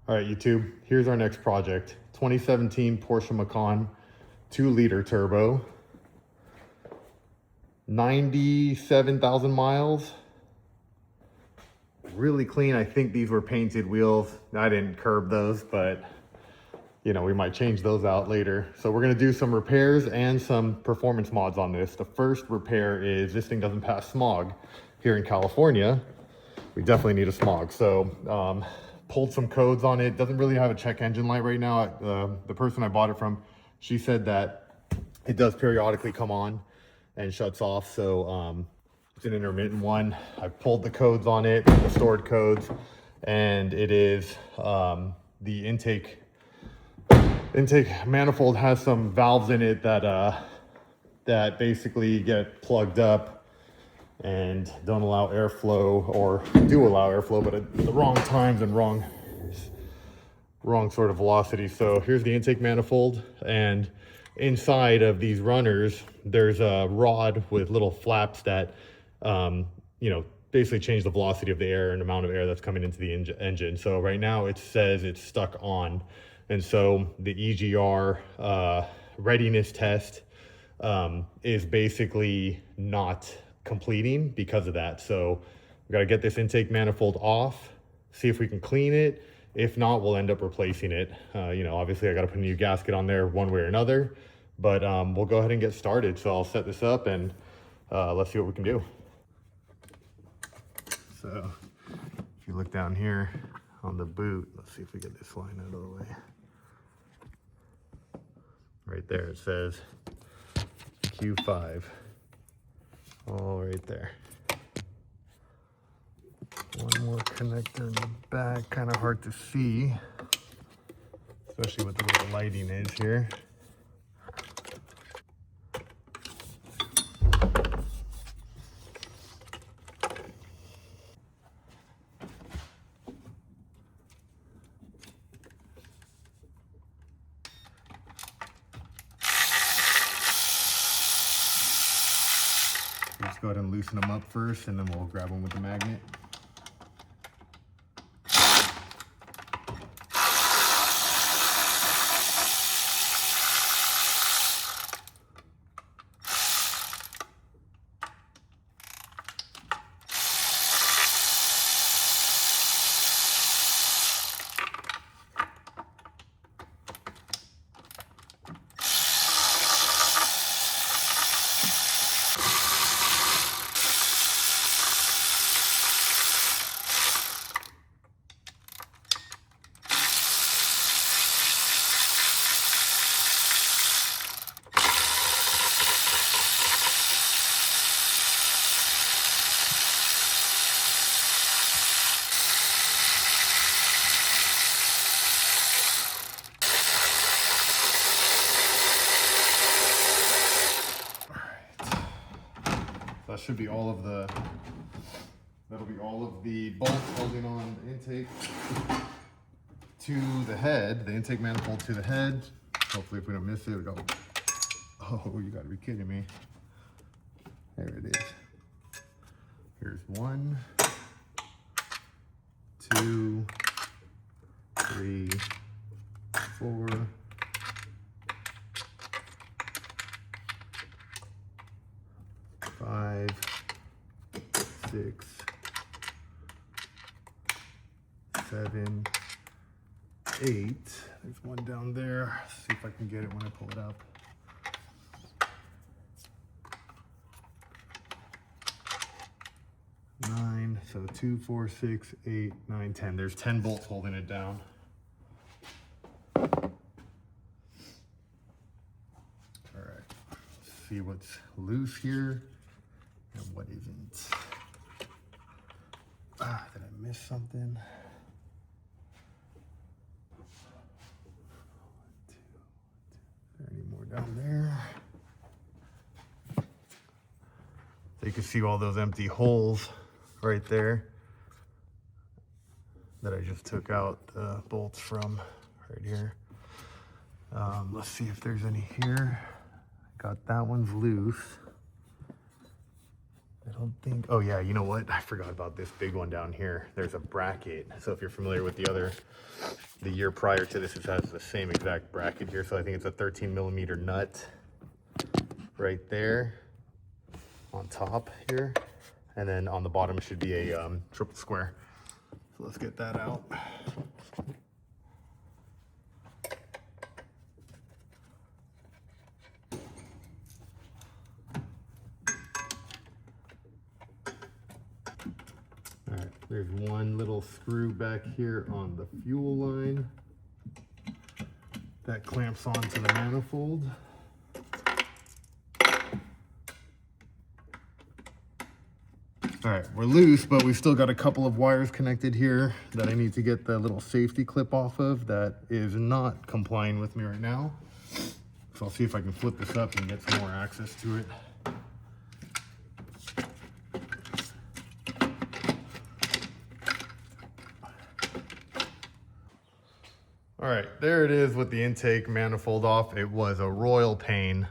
All right, YouTube, here's our next project. 2017 Porsche Macan, 2-liter turbo, 97,000 miles. Really clean. I think these were painted wheels. I didn't curb those, but you know, we might change those out later. So we're gonna do some repairs and some performance mods on this. The first repair is this thing doesn't pass smog. Here in California, we definitely need a smog. So pulled some codes on it. Doesn't really have a check engine light right now. The person I bought it from, she said that it does periodically come on and shuts off. So it's an intermittent one. I pulled the codes on it, the stored codes, and it is the intake manifold has some valves in it that basically get plugged up and don't allow airflow, or do allow airflow, but at the wrong times and wrong sort of velocity. So here's the intake manifold, and inside of these runners, there's a rod with little flaps that, you know, basically change the velocity of the air and amount of air that's coming into the engine. So right now it says it's stuck on. And so the EGR readiness test is basically not completing because of that. So we got to get this intake manifold off, see if we can clean it. If not, we'll end up replacing it. You know, obviously I got to put a new gasket on there one way or another, but we'll go ahead and get started. So I'll set this up and let's see what we can do. So if you look down here on the boot, let's see if we get this line out of the way. Right there, it says Q5, all right there. One more connector in the back, kind of hard to see, especially with the way the lighting is here. Let's go ahead and loosen them up first, and then we'll grab them with the magnet. That should be all of the, that'll be all of the bolts holding on the intake to the head, the intake manifold to the head. Hopefully if we don't miss it, we go, oh, you gotta be kidding me. There it is. Here's 1, 2, 3, 4, 5, 6, 7, 8. There's one down there. Let's see if I can get it when I pull it up. 9. So 2, 4, 6, 8, 9, 10. There's 10 bolts holding it down. All right. Let's see what's loose here and what isn't. Did I miss something? 1, 2. Is there any more down there? So you can see all those empty holes right there that I just took out the bolts from right here. Let's see if there's any here. Got that one's loose. I don't think, oh yeah, you know what? I forgot about this big one down here. There's a bracket. So if you're familiar with the year prior to this, it has the same exact bracket here. So I think it's a 13mm nut right there on top here. And then on the bottom should be a triple square. So let's get that out. All right, there's one little screw back here on the fuel line that clamps onto the manifold. All right, we're loose, but we've still got a couple of wires connected here that I need to get the little safety clip off of that is not complying with me right now. So I'll see if I can flip this up and get some more access to it. All right, there it is with the intake manifold off. It was a royal pain.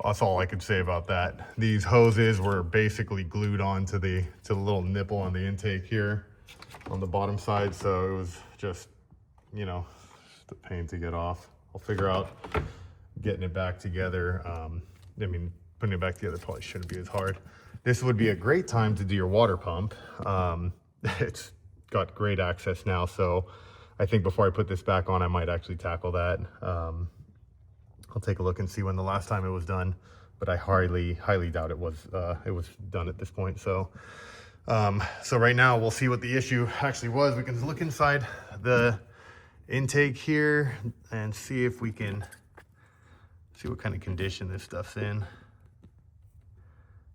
That's all I could say about that. These hoses were basically glued onto the little nipple on the intake here on the bottom side. So it was just, you know, just a pain to get off. I'll figure out getting it back together. I mean, putting it back together probably shouldn't be as hard. This would be a great time to do your water pump. It's got great access now. So I think before I put this back on, I might actually tackle that. I'll take a look and see when the last time it was done, but I highly doubt it was done at this point. So, so right now we'll see what the issue actually was. We can look inside the intake here and see if we can see what kind of condition this stuff's in.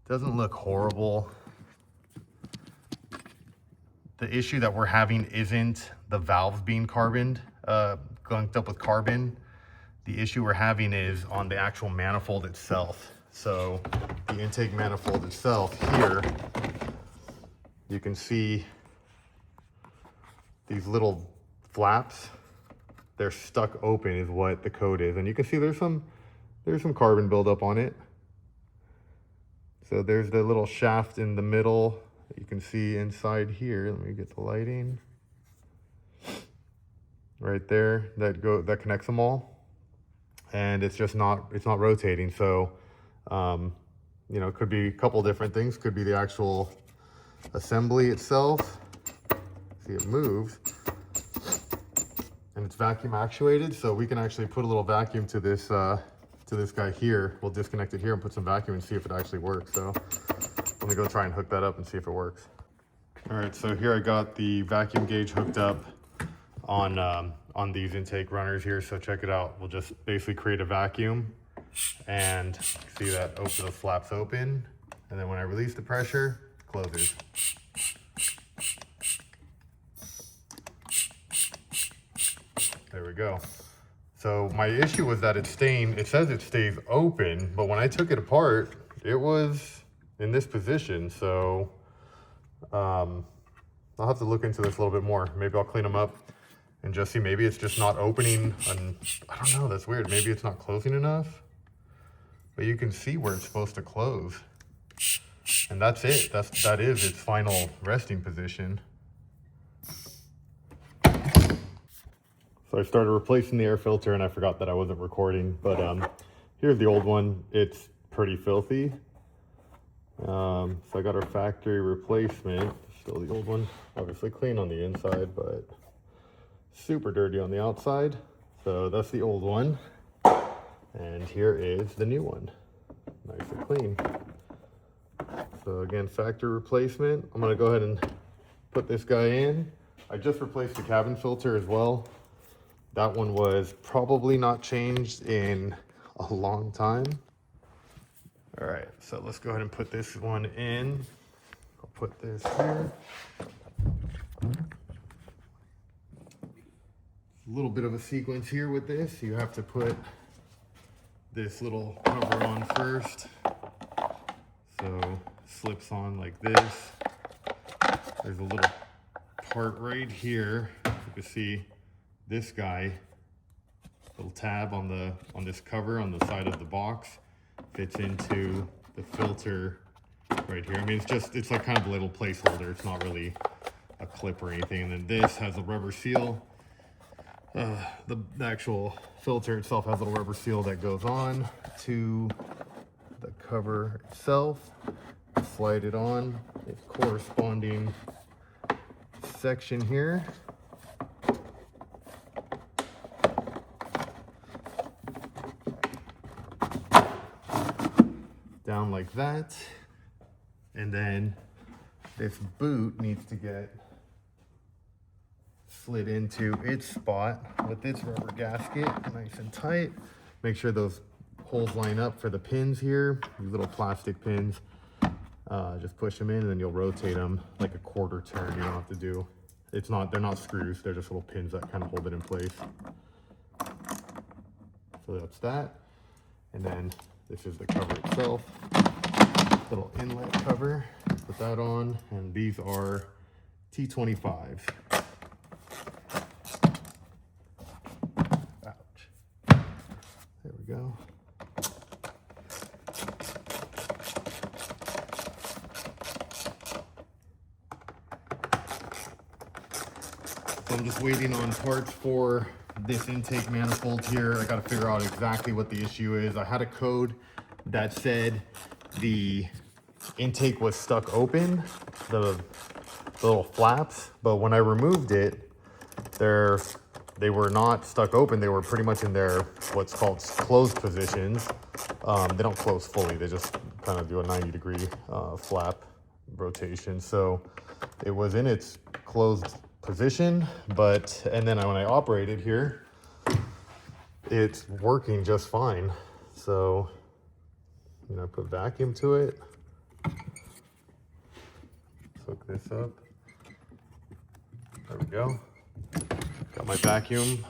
Doesn't look horrible. The issue that we're having isn't the valves being carboned, gunked up with carbon. The issue we're having is on the actual manifold itself. So the intake manifold itself here, you can see these little flaps. They're stuck open is what the code is. And you can see there's some carbon buildup on it. So there's the little shaft in the middle that you can see inside here. Let me get the lighting. Right there, that connects them all. And it's just not rotating. So, you know, it could be a couple different things. Could be the actual assembly itself. See, it moves. And it's vacuum actuated. So we can actually put a little vacuum to this guy here. We'll disconnect it here and put some vacuum and see if it actually works. So let me go try and hook that up and see if it works. All right, so here I got the vacuum gauge hooked up on these intake runners here. So check it out. We'll just basically create a vacuum and see that those flaps open. And then when I release the pressure, it closes. There we go. So my issue was that it says it stays open, but when I took it apart, it was in this position. So I'll have to look into this a little bit more. Maybe I'll clean them up and just see, maybe it's just not opening, and I don't know, that's weird. Maybe it's not closing enough, but you can see where it's supposed to close. And that's it, that is its final resting position. So I started replacing the air filter and I forgot that I wasn't recording, but here's the old one. It's pretty filthy. So I got our factory replacement, still the old one, obviously clean on the inside, but super dirty on the outside. So that's the old one. And here is the new one, nice and clean. So again, factory replacement. I'm gonna go ahead and put this guy in. I just replaced the cabin filter as well. That one was probably not changed in a long time. All right, so let's go ahead and put this one in. I'll put this here. A little bit of a sequence here with this. You have to put this little cover on first. So slips on like this. There's a little part right here. You can see this guy, little tab on this cover on the side of the box, fits into the filter right here. I mean, it's like kind of a little placeholder. It's not really a clip or anything. And then this has a rubber seal. The actual filter itself has a little rubber seal that goes on to the cover itself. Slide it on its corresponding section here. Down like that. And then this boot needs to get slid into its spot with its rubber gasket, nice and tight. Make sure those holes line up for the pins here, these little plastic pins. Just push them in and then you'll rotate them like a quarter turn. You don't have to do, they're not screws, they're just little pins that kind of hold it in place. So that's that. And then this is the cover itself, little inlet cover, put that on, and these are T25s. Ouch. There we go. So I'm just waiting on parts for this intake manifold here. I got to figure out exactly what the issue is. I had a code that said the intake was stuck open, the little flaps, but when I removed it, they were not stuck open. They were pretty much in their what's called closed positions. They don't close fully. They just kind of do a 90-degree flap rotation. So it was in its closed position, and then when I operate it here, it's working just fine. So, I put vacuum to it, hook this up, there we go. Got my vacuum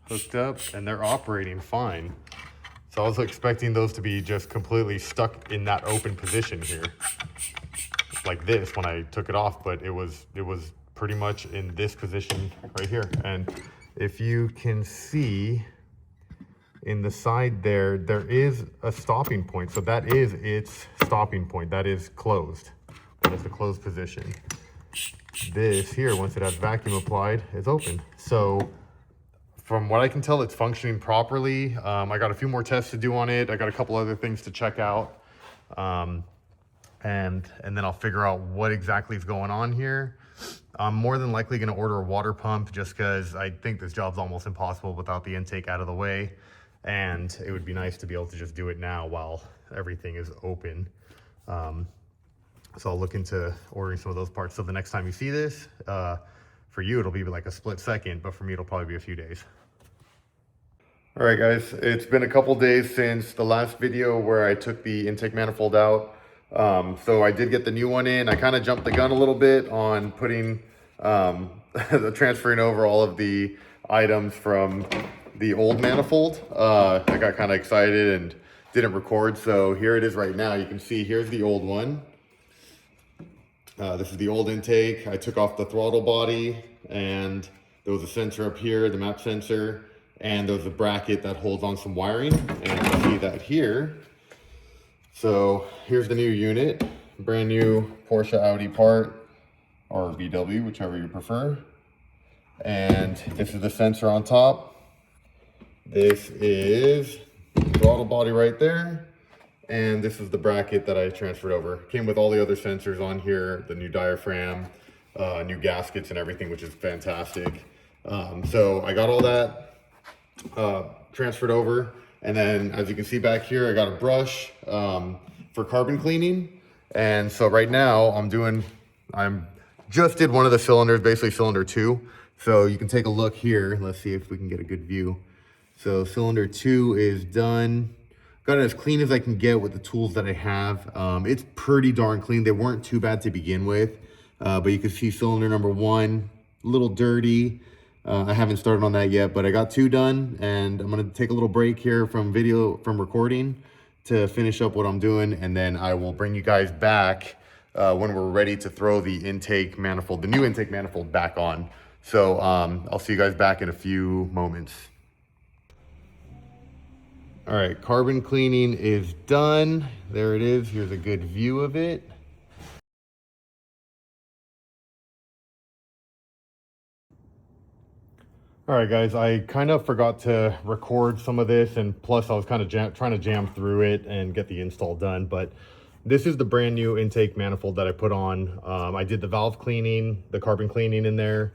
hooked up and they're operating fine. So I was expecting those to be just completely stuck in that open position here, like this when I took it off, but it was pretty much in this position right here. And if you can see in the side there is a stopping point. So that is its stopping point. That is closed. That is the closed position. This here, once it has vacuum applied, is open. So from what I can tell, it's functioning properly. I got a few more tests to do on it. I got a couple other things to check out. And then I'll figure out what exactly is going on here. I'm more than likely going to order a water pump just because I think this job's almost impossible without the intake out of the way. And it would be nice to be able to just do it now while everything is open. So I'll look into ordering some of those parts. So the next time you see this, for you, it'll be like a split second, but for me, it'll probably be a few days. All right, guys, it's been a couple days since the last video where I took the intake manifold out. So I did get the new one in. I kind of jumped the gun a little bit on putting, transferring over all of the items from the old manifold. I got kind of excited and didn't record. So here it is right now. You can see here's the old one. This is the old intake. I took off the throttle body and there was a sensor up here, the map sensor, and there was a bracket that holds on some wiring. And you can see that here. So here's the new unit, brand new Porsche Audi part, or VW, whichever you prefer. And this is the sensor on top. This is the throttle body right there. And this is the bracket that I transferred over. Came with all the other sensors on here, the new diaphragm, new gaskets and everything, which is fantastic. So I got all that transferred over. And then as you can see back here, I got a brush for carbon cleaning. And so right now I'm just did one of the cylinders, basically cylinder 2. So you can take a look here. Let's see if we can get a good view. So cylinder 2 is done. Got it as clean as I can get with the tools that I have. It's pretty darn clean. They weren't too bad to begin with, but you can see cylinder number 1, a little dirty. I haven't started on that yet, but I got 2 done, and I'm gonna take a little break here from recording to finish up what I'm doing, and then I will bring you guys back when we're ready to throw the intake manifold, the new intake manifold back on. So I'll see you guys back in a few moments. All right, carbon cleaning is done. There it is. Here's a good view of it. All right, guys, I kind of forgot to record some of this, and plus I was kind of trying to jam through it and get the install done, but this is the brand new intake manifold that I put on. I did the valve cleaning, the carbon cleaning in there,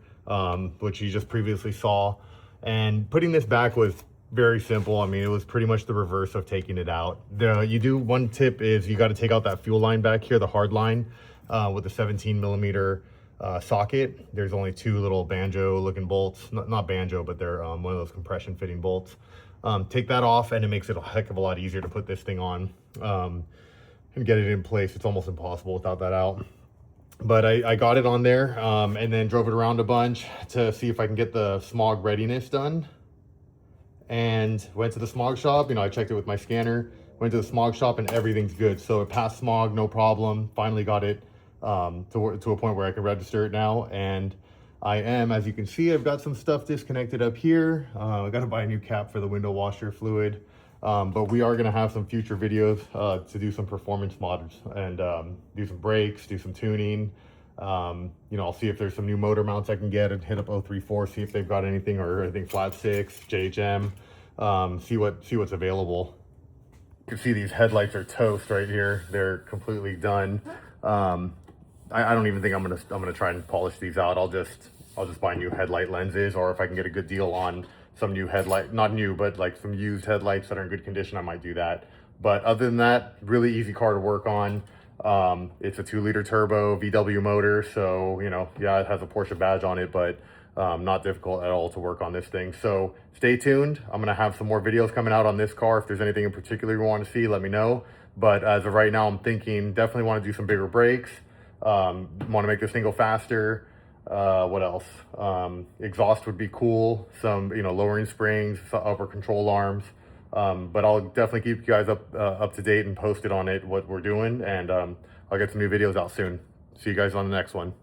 which you just previously saw, and putting this back was very simple. I mean, it was pretty much the reverse of taking it out. One tip is you got to take out that fuel line back here, the hard line, with the 17 millimeter socket. There's only two little banjo looking bolts, not banjo, but they're one of those compression fitting bolts. Take that off and it makes it a heck of a lot easier to put this thing on and get it in place. It's almost impossible without that out. But I got it on there and then drove it around a bunch to see if I can get the smog readiness done. And went to the smog shop. I checked it with my scanner, went to the smog shop, and everything's good. So it passed smog, no problem. Finally got it to a point where I can register it now. And I am, as you can see, I've got some stuff disconnected up here. I got to buy a new cap for the window washer fluid. But we are going to have some future videos to do some performance mods and do some brakes, do some tuning. I'll see if there's some new motor mounts I can get and hit up 034, see if they've got anything, or anything flat six, JHM, see what's available. You can see these headlights are toast right here. They're completely done. I don't even think I'm gonna try and polish these out. I'll just buy new headlight lenses, or if I can get a good deal on some new headlight, not new, but like some used headlights that are in good condition, I might do that. But other than that, really easy car to work on. It's a 2-liter turbo VW motor, so yeah, it has a Porsche badge on it, but not difficult at all to work on this thing. So stay tuned. I'm gonna have some more videos coming out on this car. If there's anything in particular you want to see, let me know. But as of right now, I'm thinking definitely want to do some bigger brakes. Want to make this thing go faster. What else? Exhaust would be cool. Some lowering springs, upper control arms. But I'll definitely keep you guys up to date and posted on it, what we're doing, and I'll get some new videos out soon. See you guys on the next one.